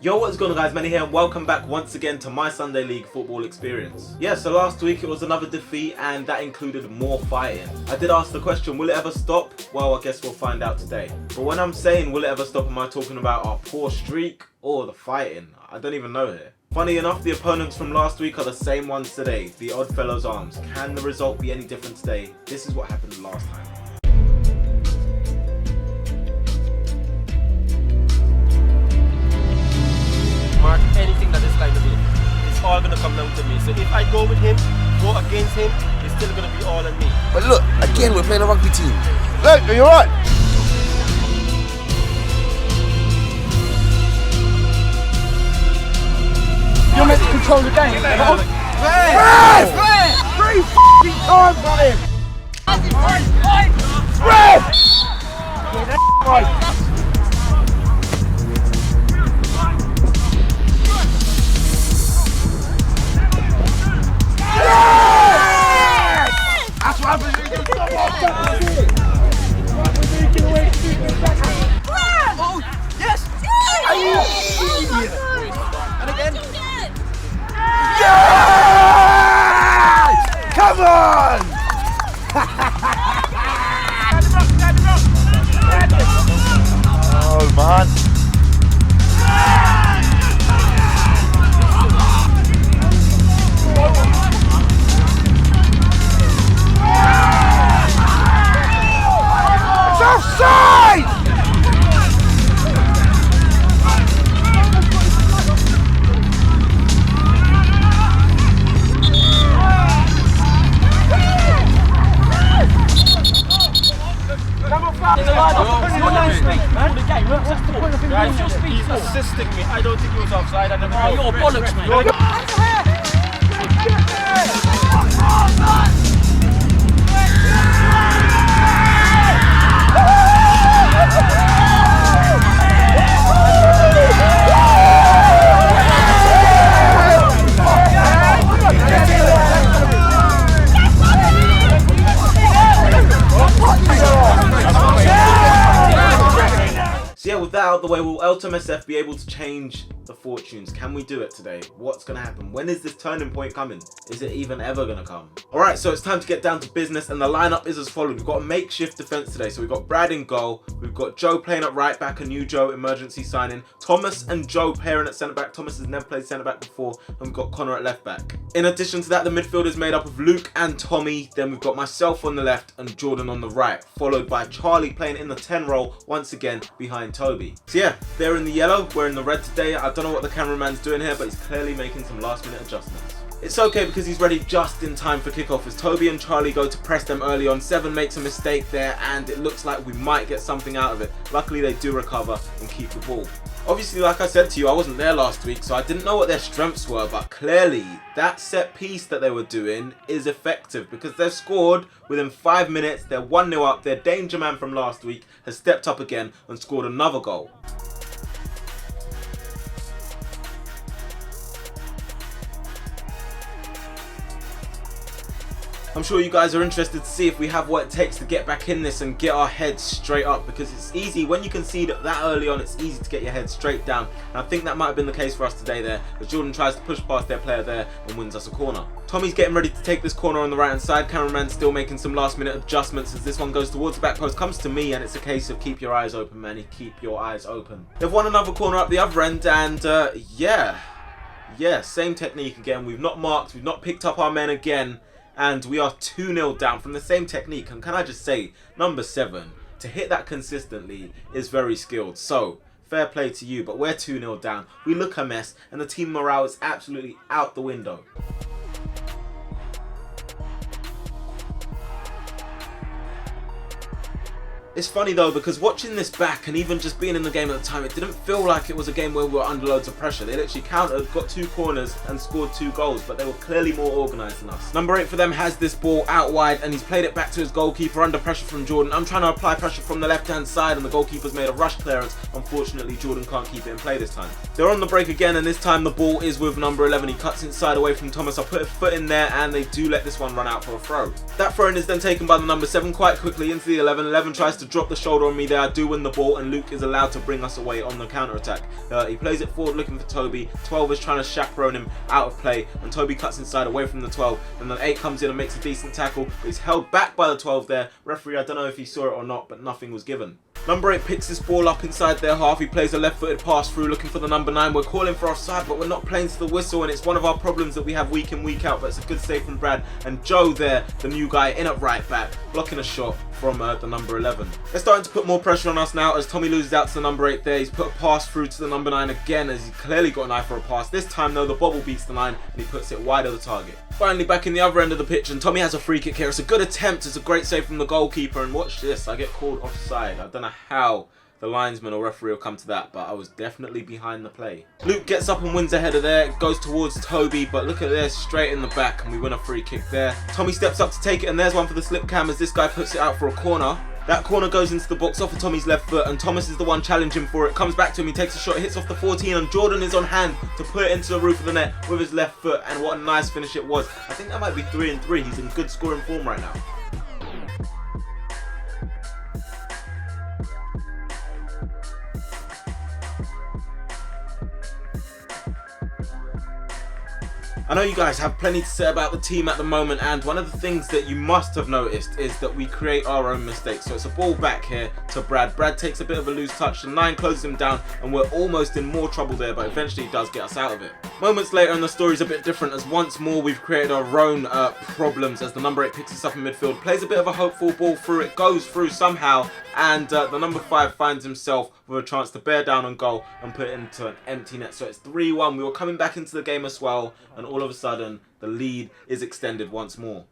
Yo, what's going on guys, Manny here and welcome back once again to my Sunday League football experience. Yeah, so last week it was another defeat and that included more fighting. I did ask the question, will it ever stop? Well, I guess we'll find out today. But when I'm saying will it ever stop, am I talking about our poor streak or the fighting? I don't even know here. Funny enough, the opponents from last week are the same ones today, the Oddfellows Arms. Can the result be any different today? This is what happened last time. Mark, anything that this guy does, it's all going to come down to me. So if I go with him, go against him, it's still going to be all on me. But look, again, we're playing a rugby team. Look, are you alright? You're meant to control the game. Play! Three f***ing times on him! Ref! Yeah, that's right. That's what happens when you get Oh, yes! And again. Yes! Come on! Oh man. It's offside! He's assisting me. I don't think he was offside. I never know. You're bollocks, mate. So yeah, with that out of the way, will LTMSF be able to change the fortunes? Can we do it today? What's going to happen? When is this turning point coming? Is it even ever going to come? Alright, so it's time to get down to business and the lineup is as follows. We've got a makeshift defence today. So we've got Brad in goal. We've got Joe playing at right back, a new Joe emergency signing. Thomas and Joe pairing at centre back. Thomas has never played centre back before. And we've got Connor at left back. In addition to that, the midfield is made up of Luke and Tommy. Then we've got myself on the left and Jordan on the right. Followed by Charlie playing in the 10 role once again behind Toby. So yeah, they're in the yellow, we're in the red today. I don't know what the cameraman's doing here, but he's clearly making some last minute adjustments. It's okay because he's ready just in time for kickoff as Toby and Charlie go to press them early on. Seven makes a mistake there and it looks like we might get something out of it. Luckily they do recover and keep the ball. Obviously, like I said to you, I wasn't there last week, so I didn't know what their strengths were, but clearly that set piece that they were doing is effective because they've scored within 5 minutes. They're 1-0 up. Their danger man from last week has stepped up again and scored another goal. I'm sure you guys are interested to see if we have what it takes to get back in this and get our heads straight up, because it's easy when you concede that early on. It's easy to get your head straight down, and I think that might have been the case for us today there as Jordan tries to push past their player there and wins us a corner. Tommy's getting ready to take this corner on the right hand side. Cameraman's still making some last minute adjustments as this one goes towards the back post, comes to me, and it's a case of keep your eyes open, Manny, keep your eyes open. They've won another corner up the other end and yeah, same technique again. We've not marked, we've not picked up our men again. And we are 2-0 down from the same technique. And can I just say, number 7, to hit that consistently is very skilled. So, fair play to you, but we're 2-0 down. We look a mess, and the team morale is absolutely out the window. It's funny though, because watching this back and even just being in the game at the time, it didn't feel like it was a game where we were under loads of pressure. They literally countered, got 2 corners and scored 2 goals, but they were clearly more organised than us. Number 8 for them has this ball out wide and he's played it back to his goalkeeper under pressure from Jordan. I'm trying to apply pressure from the left hand side and the goalkeeper's made a rush clearance. Unfortunately, Jordan can't keep it in play this time. They're on the break again and this time the ball is with number 11. He cuts inside away from Thomas. I put a foot in there and they do let this one run out for a throw. That throw in is then taken by the number 7 quite quickly into the 11. 11 tries to to drop the shoulder on me there. I do win the ball, and Luke is allowed to bring us away on the counter-attack. He plays it forward looking for Toby. 12 is trying to chaperone him out of play, and Toby cuts inside away from the 12. And then 8 comes in and makes a decent tackle, but he's held back by the 12 there. Referee, I don't know if he saw it or not, but nothing was given. Number 8 picks this ball up inside their half. He plays a left-footed pass through looking for the number 9. We're calling for offside, but we're not playing to the whistle, and it's one of our problems that we have week in, week out, but it's a good save from Brad. And Joe there, the new guy in at right back, blocking a shot from the number 11. They're starting to put more pressure on us now as Tommy loses out to the number 8 there. He's put a pass through to the number 9 again, as he's clearly got an eye for a pass. This time though, the bobble beats the line and he puts it wide of the target. Finally back in the other end of the pitch, and Tommy has a free kick here. It's a good attempt, it's a great save from the goalkeeper, and watch this, I get called offside. I don't know how the linesman or referee will come to that, but I was definitely behind the play. Luke gets up and wins a header there. It goes towards Toby, but look at this, straight in the back, and we win a free kick there. Tommy steps up to take it, and there's one for the slip cam as this guy puts it out for a corner. That corner goes into the box off of Tommy's left foot, and Thomas is the one challenging for it. Comes back to him, he takes a shot, hits off the 14, and Jordan is on hand to put it into the roof of the net with his left foot, and what a nice finish it was. I think that might be 3-3. He's in good scoring form right now. I know you guys have plenty to say about the team at the moment, and one of the things that you must have noticed is that we create our own mistakes. So it's a ball back here to Brad. Brad takes a bit of a loose touch, and 9 closes him down, and we're almost in more trouble there, but eventually he does get us out of it. Moments later, and the story's a bit different, as once more we've created our own problems as the number 8 picks us up in midfield, plays a bit of a hopeful ball through, it goes through somehow, and the number 5 finds himself with a chance to bear down on goal and put it into an empty net. So it's 3-1. We were coming back into the game as well, and all of a sudden the lead is extended once more.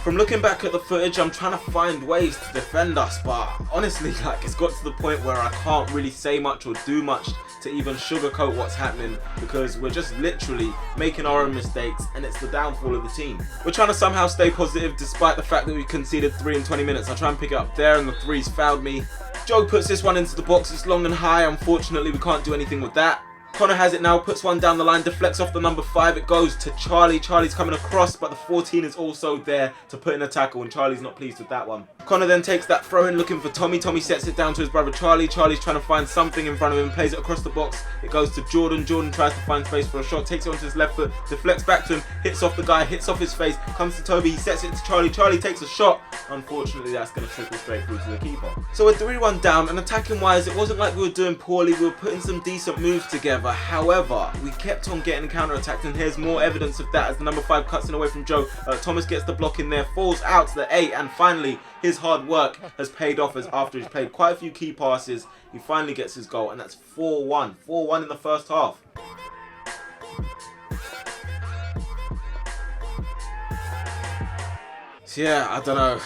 From looking back at the footage, I'm trying to find ways to defend us, but honestly, like, it's got to the point where I can't really say much or do much to even sugarcoat what's happening, because we're just literally making our own mistakes, and it's the downfall of the team. We're trying to somehow stay positive despite the fact that we conceded 3 in 20 minutes. I try and pick it up there, and the 3's fouled me. Joe puts this one into the box. It's long and high. Unfortunately, we can't do anything with that. Connor has it now, puts one down the line, deflects off the number 5, it goes to Charlie. Charlie's coming across, but the 14 is also there to put in a tackle, and Charlie's not pleased with that one. Connor then takes that throw in looking for Tommy. Tommy sets it down to his brother Charlie. Charlie's trying to find something in front of him, plays it across the box, it goes to Jordan. Jordan tries to find space for a shot, takes it onto his left foot, deflects back to him, hits off the guy, hits off his face, comes to Toby, he sets it to Charlie. Charlie takes a shot. Unfortunately, that's going to trickle straight through to the keeper. So we're 3-1 down, and attacking wise, it wasn't like we were doing poorly, we were putting some decent moves together. However, we kept on getting counter-attacked, and here's more evidence of that as the number 5 cuts in away from Joe. Thomas gets the block in there, falls out to the 8, and finally his hard work has paid off, as after he's played quite a few key passes, he finally gets his goal, and that's 4-1. 4-1 in the first half. So yeah, I don't know.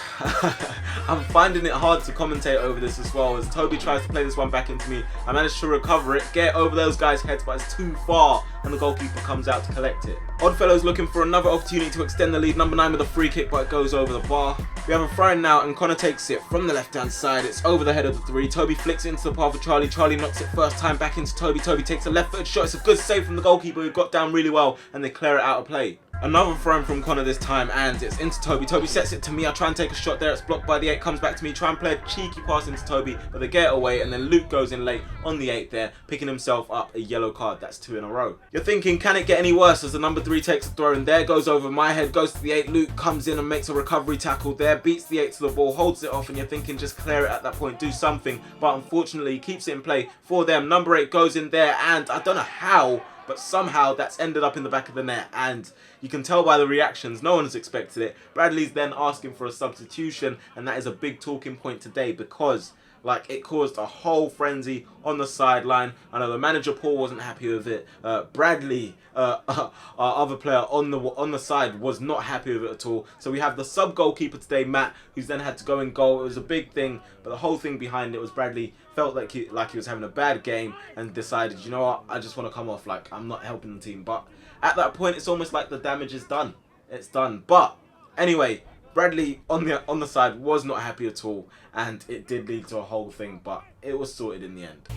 I'm finding it hard to commentate over this as well, as Toby tries to play this one back into me. I managed to recover it, get over those guys' heads, but it's too far, and the goalkeeper comes out to collect it. Oddfellow's looking for another opportunity to extend the lead. Number 9 with a free kick, but it goes over the bar. We have a throw in now, and Connor takes it from the left-hand side. It's over the head of the 3. Toby flicks it into the path of Charlie. Charlie knocks it first time back into Toby. Toby takes a left-footed shot. It's a good save from the goalkeeper, who got down really well, and they clear it out of play. Another throw in from Connor this time, and it's into Toby. Toby sets it to me. I try and take a shot there. It's blocked by the 8. Comes back to me. Try and play a cheeky pass into Toby, but they get it away, and then Luke goes in late on the 8 there, picking himself up a yellow card. That's 2 in a row. You're thinking, can it get any worse, as the number 3 takes a throw, and there goes over my head, goes to the 8. Luke comes in and makes a recovery tackle there, beats the 8 to the ball, holds it off, and you're thinking, just clear it at that point, do something. But unfortunately, he keeps it in play for them. Number 8 goes in there, and I don't know how, but somehow that's ended up in the back of the net, and you can tell by the reactions, no one has expected it. Bradley's then asking for a substitution, and that is a big talking point today, because like, it caused a whole frenzy on the sideline. I know the manager Paul wasn't happy with it. Bradley, our other player on the side, was not happy with it at all. So we have the sub goalkeeper today, Matt, who's then had to go in goal. It was a big thing, but the whole thing behind it was Bradley felt like he was having a bad game and decided, you know what, I just want to come off. Like, I'm not helping the team. But at that point, it's almost like the damage is done. It's done. But anyway, Bradley on the side was not happy at all, and it did lead to a whole thing, but it was sorted in the end.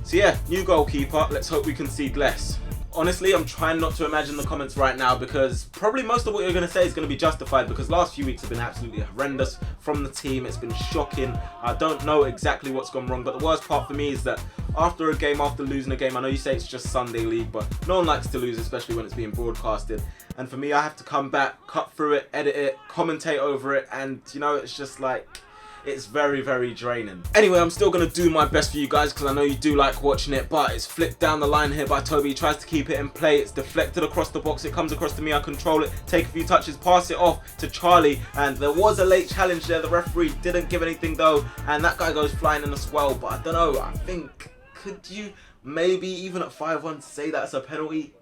So yeah, new goalkeeper. Let's hope we concede less. Honestly, I'm trying not to imagine the comments right now because probably most of what you're going to say is going to be justified because last few weeks have been absolutely horrendous from the team. It's been shocking. I don't know exactly what's gone wrong, but the worst part for me is that after a game, after losing a game, I know you say it's just Sunday League, but no one likes to lose, especially when it's being broadcasted. And for me, I have to come back, cut through it, edit it, commentate over it, and you know, it's just like... it's very, very draining. Anyway, I'm still going to do my best for you guys because I know you do like watching it, but it's flicked down the line here by Toby. He tries to keep it in play. It's deflected across the box. It comes across to me. I control it, take a few touches, pass it off to Charlie, and there was a late challenge there. The referee didn't give anything though, and that guy goes flying in the swell, but I don't know. I think, could you maybe even at 5-1 say that's a penalty?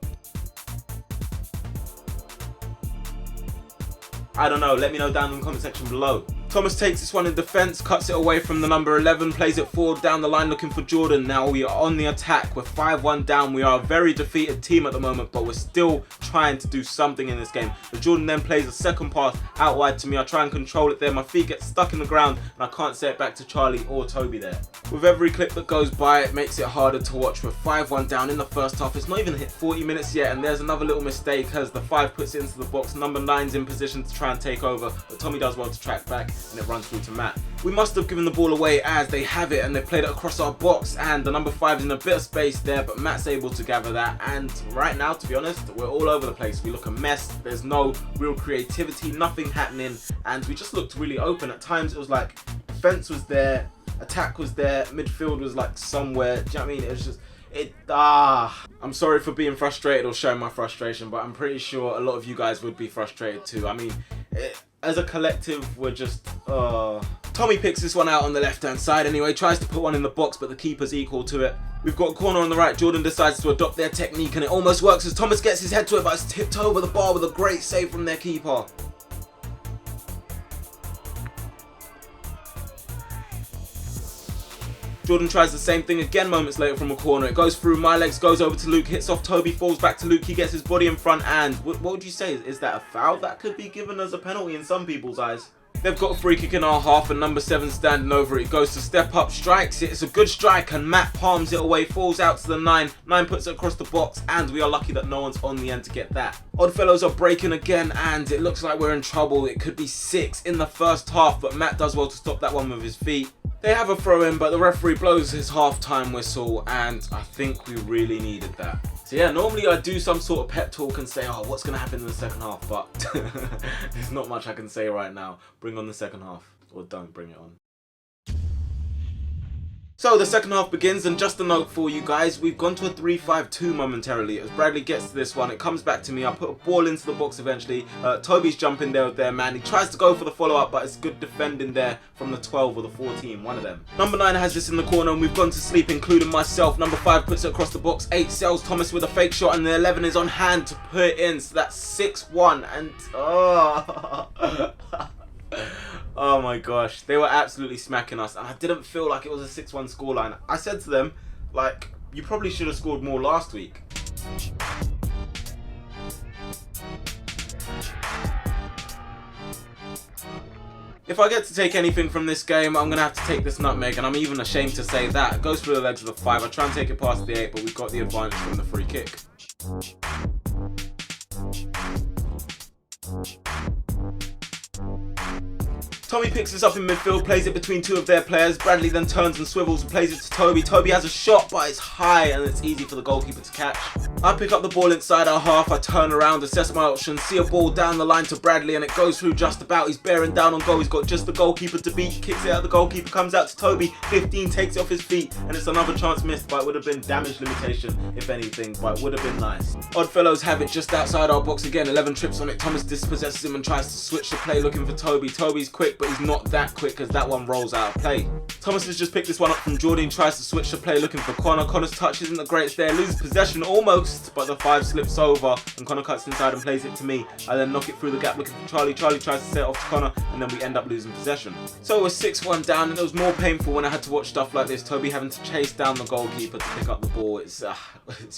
I don't know. Let me know down in the comment section below. Thomas takes this one in defence, cuts it away from the number 11, plays it forward down the line looking for Jordan. Now we are on the attack. We're 5-1 down. We are a very defeated team at the moment, but we're still trying to do something in this game. But Jordan then plays a second pass out wide to me. I try and control it there. My feet get stuck in the ground and I can't say it back to Charlie or Toby there. With every clip that goes by, it makes it harder to watch. We're 5-1 down in the first half. It's not even hit 40 minutes yet, and there's another little mistake as the 5 puts it into the box. Number 9's in position to try and take over, but Tommy does well to track back and it runs through to Matt. We must have given the ball away as they have it and they played it across our box, and the number 5's in a bit of space there, but Matt's able to gather that. And right now, to be honest, we're all over the place. We look a mess. There's no real creativity, nothing happening, and we just looked really open. At times it was like defense was there, attack was there, midfield was like somewhere. Do you know what I mean? It was just I'm sorry for being frustrated or showing my frustration, but I'm pretty sure a lot of you guys would be frustrated too. I mean, as a collective, we're just Tommy picks this one out on the left hand side anyway, tries to put one in the box, but the keeper's equal to it. We've got a corner on the right. Jordan decides to adopt their technique and it almost works as Thomas gets his head to it, but it's tipped over the bar with a great save from their keeper. Jordan tries the same thing again moments later from a corner. It goes through my legs, goes over to Luke, hits off Toby, falls back to Luke. He gets his body in front, and what would you say? Is that a foul? That could be given as a penalty in some people's eyes. They've got a free kick in our half and number 7 standing over it. He goes to step up, strikes it. It's a good strike and Matt palms it away, falls out to the 9. 9 puts it across the box, and we are lucky that no one's on the end to get that. Oddfellows are breaking again and it looks like we're in trouble. It could be 6 in the first half, but Matt does well to stop that one with his feet. They have a throw in, but the referee blows his half-time whistle, and I think we really needed that. So yeah, normally I do some sort of pep talk and say, oh, what's going to happen in the second half, but there's not much I can say right now. Bring on the second half, or don't bring it on. So the second half begins, and just a note for you guys, we've gone to a 3-5-2 momentarily. As Bradley gets to this one, it comes back to me. I put a ball into the box eventually. Toby's jumping there with their man. He tries to go for the follow-up, but it's good defending there from the 12 or the 14, one of them. Number 9 has this in the corner, and we've gone to sleep, including myself. Number 5 puts it across the box. 8 sells Thomas with a fake shot, and the 11 is on hand to put it in. So that's 6-1, and oh my gosh, they were absolutely smacking us, and I didn't feel like it was a 6-1 scoreline. I said to them, like, you probably should have scored more last week. If I get to take anything from this game, I'm going to have to take this nutmeg, and I'm even ashamed to say that. It goes through the legs of the 5. I try and take it past the 8, but we've got the advantage from the free kick. Tommy picks this up in midfield, plays it between 2 of their players. Bradley then turns and swivels and plays it to Toby. Toby has a shot, but it's high and it's easy for the goalkeeper to catch. I pick up the ball inside our half. I turn around, assess my options, see a ball down the line to Bradley, and it goes through just about. He's bearing down on goal. He's got just the goalkeeper to beat. Kicks it out. The goalkeeper comes out to Toby. 15 takes it off his feet, and it's another chance missed, but it would have been damage limitation, if anything, but it would have been nice. Oddfellows have it just outside our box again. 11 trips on it. Thomas dispossesses him and tries to switch the play looking for Toby. Toby's quick, but he's not that quick as that one rolls out of play. Thomas has just picked this one up from Jordan, tries to switch the play looking for Connor. Connor's touch isn't the greatest there, loses possession almost, but the 5 slips over and Connor cuts inside and plays it to me. I then knock it through the gap looking for Charlie. Charlie tries to set it off to Connor, and then we end up losing possession. So we're 6-1 down, and it was more painful when I had to watch stuff like this. Toby having to chase down the goalkeeper to pick up the ball. It's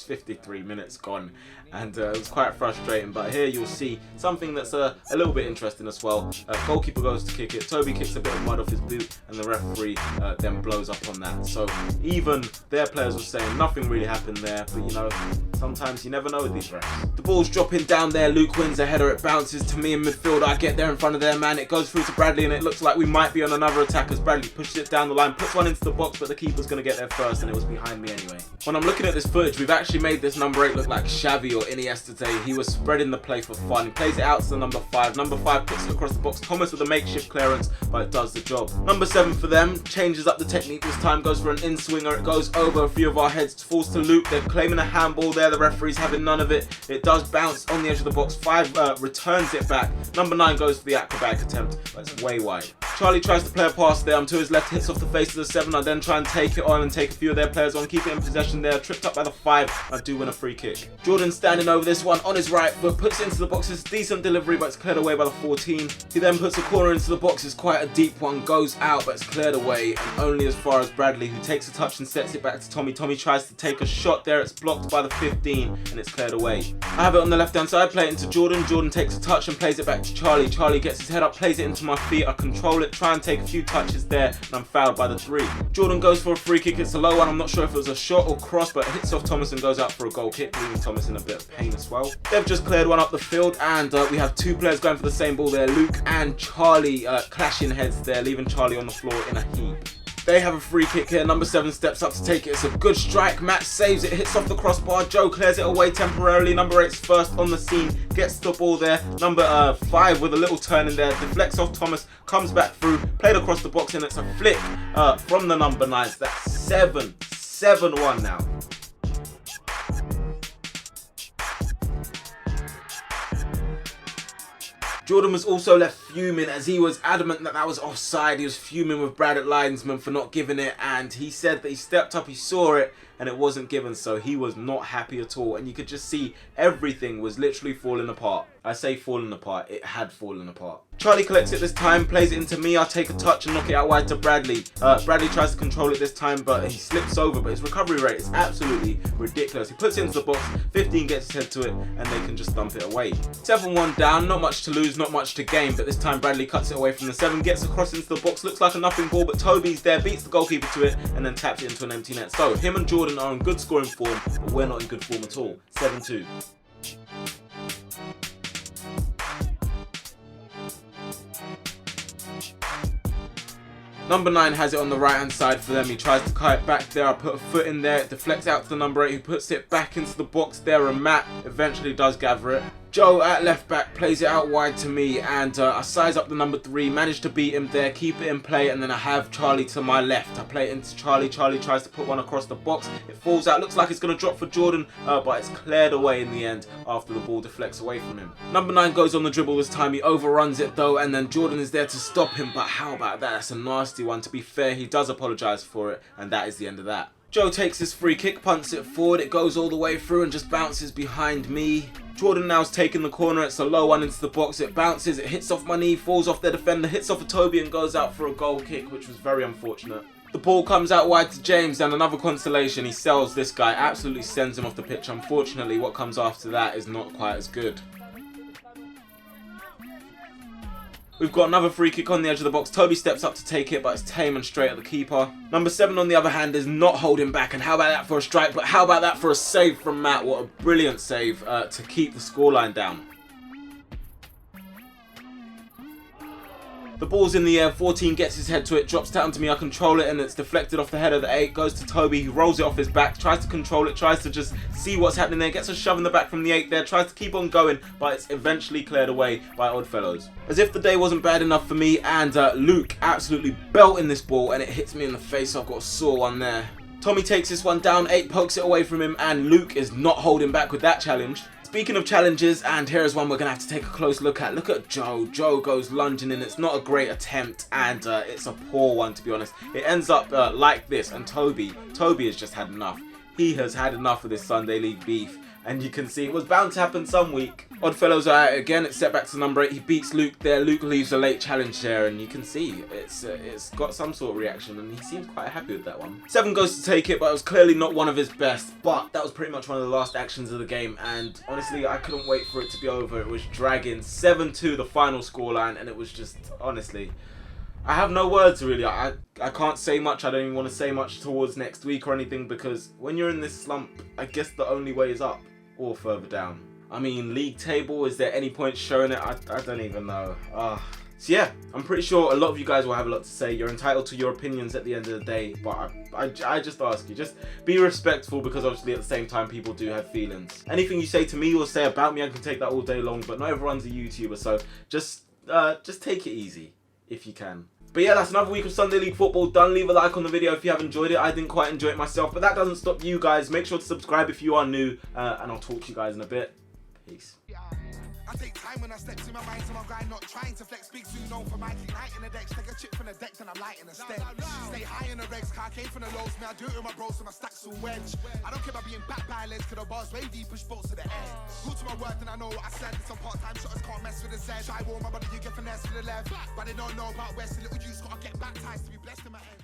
53 minutes gone, and it was quite frustrating, but here you'll see something that's a little bit interesting as well. Goalkeeper goes to kick it. Toby kicks a bit of mud off his boot, and the referee then blows up on that. So even their players were saying nothing really happened there, but you know, sometimes you never know with these refs. The ball's dropping down there. Luke wins a header. It bounces to me in midfield. I get there in front of their man. It goes through to Bradley, and it looks like we might be on another attack as Bradley pushes it down the line, puts one into the box, but the keeper's going to get there first, and it was behind me anyway. When I'm looking at this footage, we've actually made this number 8 look like Xavi or Iniesta today. He was spreading the play for fun. He plays it out to the number 5. Number 5 puts it across the box. Thomas with a makeshift clearance, but it does the job. Number 7 for them changes up the technique this time, goes for an in-swinger. It goes over a few of our heads, falls to Luke. They're claiming a handball there. The referee's having none of it. It does bounce on the edge of the box. 5 returns it back. Number 9 goes for the acrobatic attempt, but it's way wide. Charlie tries to play a pass there. I'm to his left, hits off the face of the 7. I then try and take it on and take a few of their players on, keep it in possession there. Tripped up by the 5. I do win a free kick. Jordan standing over this one on his right foot, puts it into the box. It's a decent delivery, but it's cleared away by the 14. He then puts a corner into the box. It's quite a deep one, goes out, but it's cleared away, and only as far as Bradley, who takes a touch and sets it back to Tommy. Tommy tries to take a shot there. It's blocked by the 15, and it's cleared away. I have it on the left-hand side, play it into Jordan. Jordan takes a touch and plays it back to Charlie. Charlie gets his head up, plays it into my feet. I control it, try and take a few touches there, and I'm fouled by the 3. Jordan goes for a free kick. It's a low one. I'm not sure if it was a shot or cross, but it hits off Thomas and goes out for a goal kick, leaving Thomas in a bit of pain as well. They've just cleared one up the field, and we have 2 players going for the same ball there. Luke and Charlie clashing heads there, leaving Charlie on the floor in a heap. They have a free kick here. Number 7 steps up to take it. It's a good strike. Matt saves it, hits off the crossbar. Joe clears it away temporarily. Number 8's first on the scene, gets the ball there. Number 5 with a little turn in there, deflects off Thomas, comes back through, played across the box, and it's a flick from the number 9s. That's 7-1 now. Jordan was also left fuming, as he was adamant that that was offside. He was fuming with Brad at linesman for not giving it, and he said that he stepped up, he saw it, and it wasn't given, so he was not happy at all. And you could just see everything was literally falling apart. I say falling apart, it had fallen apart. Charlie collects it this time, plays it into me. I take a touch and knock it out wide to Bradley. Bradley tries to control it this time, but he slips over, but his recovery rate is absolutely ridiculous. He puts it into the box, 15 gets his head to it, and they can just dump it away. 7-1 down, not much to lose, not much to gain, but this time Bradley cuts it away from the 7, gets across into the box, looks like a nothing ball, but Toby's there, beats the goalkeeper to it, and then taps it into an empty net. So him and Jordan are in good scoring form, but we're not in good form at all. 7-2. Number 9 has it on the right hand side for them. He tries to kite back there. I put a foot in there. It deflects out to the number 8, who puts it back into the box there, and Matt eventually does gather it. Joe at left back plays it out wide to me, and I size up the number 3, manage to beat him there, keep it in play, and then I have Charlie to my left. I play it into Charlie. Charlie tries to put one across the box. It falls out. Looks like it's going to drop for Jordan, but it's cleared away in the end after the ball deflects away from him. Number 9 goes on the dribble this time. He overruns it though, and then Jordan is there to stop him, but how about that? That's a nasty one. To be fair, he does apologise for it, and that is the end of that. Joe takes his free kick, punts it forward. It goes all the way through and just bounces behind me. Jordan now's taking the corner. It's a low one into the box. It bounces, it hits off my knee, falls off their defender, hits off a Toby, and goes out for a goal kick, which was very unfortunate. The ball comes out wide to James, and another consolation. He sells this guy, absolutely sends him off the pitch. Unfortunately, what comes after that is not quite as good. We've got another free kick on the edge of the box. Toby steps up to take it, but it's tame and straight at the keeper. Number 7, on the other hand, is not holding back. And how about that for a strike? But how about that for a save from Matt? What a brilliant save to keep the scoreline down. The ball's in the air, 14 gets his head to it, drops down to me, I control it, and it's deflected off the head of the 8, goes to Toby, he rolls it off his back, tries to control it, tries to just see what's happening there, gets a shove in the back from the 8 there, tries to keep on going, but it's eventually cleared away by Oddfellows. As if the day wasn't bad enough for me, and Luke absolutely belting this ball, and it hits me in the face, so I've got a sore one there. Tommy takes this one down, 8 pokes it away from him, and Luke is not holding back with that challenge. Speaking of challenges, and here is one we're going to have to take a close look at. Look at Joe. Joe goes lunging in. It's not a great attempt, and it's a poor one, to be honest. It ends up like this, and Toby has just had enough. He has had enough of this Sunday League beef, and you can see it was bound to happen some week. Oddfellows are out again. It's set back to number 8. He beats Luke there. Luke leaves a late challenge there, and you can see it's got some sort of reaction, and he seems quite happy with that one. 7 goes to take it, but it was clearly not one of his best. But that was pretty much one of the last actions of the game, and honestly, I couldn't wait for it to be over. It was dragging. 7-2 the final scoreline, and it was just, honestly, I have no words really. I can't say much. I don't even want to say much towards next week or anything, because when you're in this slump, I guess the only way is up or further down. I mean, league table, is there any point showing it? I don't even know. So yeah, I'm pretty sure a lot of you guys will have a lot to say. You're entitled to your opinions at the end of the day, but I just ask you, just be respectful, because obviously at the same time people do have feelings. Anything you say to me or say about me, I can take that all day long, but not everyone's a YouTuber, so just take it easy if you can. But yeah, that's another week of Sunday League football done. Leave a like on the video if you have enjoyed it. I didn't quite enjoy it myself, but that doesn't stop you guys. Make sure to subscribe if you are new, and I'll talk to you guys in a bit. Peace. I take time when I step to my mind, so my grind, not trying to flex. Big soon known for my night in the decks. Take a chip from the decks and I'm lighting a step. Stay high in the regs, car came from the lows. Man, I do it with my bros, so my stacks will wedge. I don't care about being back by legs, cause the bars way deep, push bolts to the end. Good to my work, and I know what I said. Some part-time shotters can't mess with the Z. Shy war, my body, you get finesse for the left. But they don't know about West, a little juice, gotta get baptized to be blessed in my head.